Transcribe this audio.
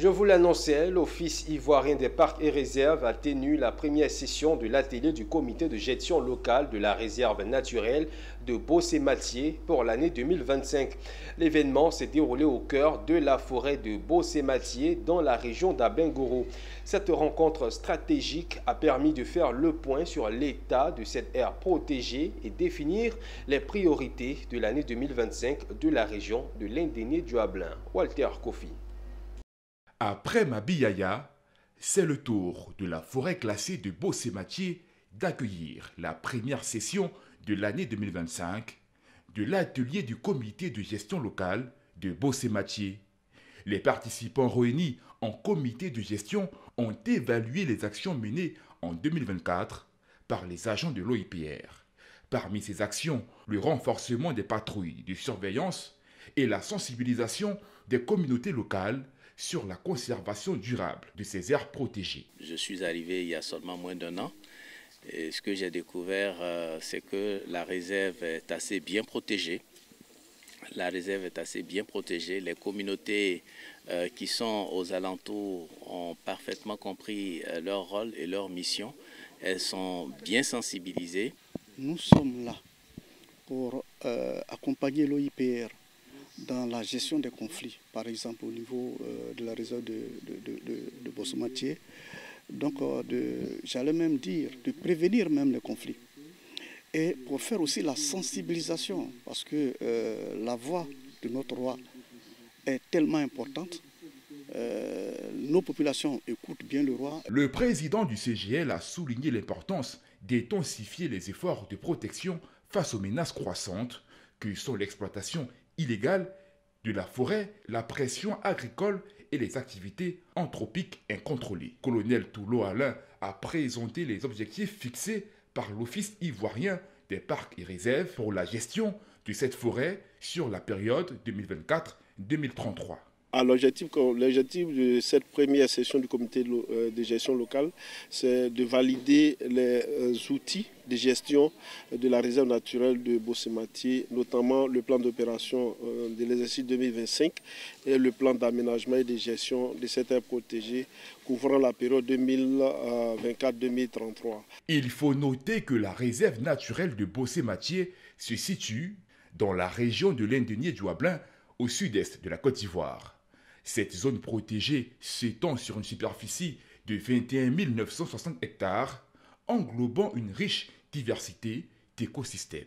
Je vous l'annonçais, l'Office ivoirien des parcs et réserves a tenu la première session de l'atelier du comité de gestion locale de la réserve naturelle de Bossé-Matié pour l'année 2025. L'événement s'est déroulé au cœur de la forêt de Bossé-Matié dans la région d'Abengourou. Cette rencontre stratégique a permis de faire le point sur l'état de cette aire protégée et définir les priorités de l'année 2025 de la région de l'Indénié-du-Hablin. Walter Kofi. Après Mabiyaya, c'est le tour de la forêt classée de Bossé-Matié d'accueillir la première session de l'année 2025 de l'atelier du comité de gestion locale de Bossé-Matié. Les participants réunis en comité de gestion ont évalué les actions menées en 2024 par les agents de l'OIPR. Parmi ces actions, le renforcement des patrouilles de surveillance et la sensibilisation des communautés locales sur la conservation durable de ces aires protégées. Je suis arrivé il y a seulement moins d'un an et ce que j'ai découvert, c'est que la réserve est assez bien protégée. La réserve est assez bien protégée. Les communautés qui sont aux alentours ont parfaitement compris leur rôle et leur mission. Elles sont bien sensibilisées. Nous sommes là pour accompagner l'OIPR dans la gestion des conflits, par exemple au niveau de la réserve de Bossé-Matié. Donc, j'allais même dire, de prévenir même les conflits. Et pour faire aussi la sensibilisation, parce que la voix de notre roi est tellement importante. Nos populations écoutent bien le roi. Le président du CGL a souligné l'importance d'intensifier les efforts de protection face aux menaces croissantes que sont l'exploitation illégale de la forêt, la pression agricole et les activités anthropiques incontrôlées. Colonel Toulo Alain a présenté les objectifs fixés par l'Office ivoirien des parcs et réserves pour la gestion de cette forêt sur la période 2024-2033. L'objectif de cette première session du comité de gestion locale, c'est de valider les outils de gestion de la réserve naturelle de Bossé-Matié, notamment le plan d'opération de l'exercice 2025 et le plan d'aménagement et de gestion de cette aire protégée couvrant la période 2024-2033. Il faut noter que la réserve naturelle de Bossé-Matié se situe dans la région de l'Indénié-du-Hablin, au sud-est de la Côte d'Ivoire. Cette zone protégée s'étend sur une superficie de 21 960 hectares, englobant une riche diversité d'écosystèmes.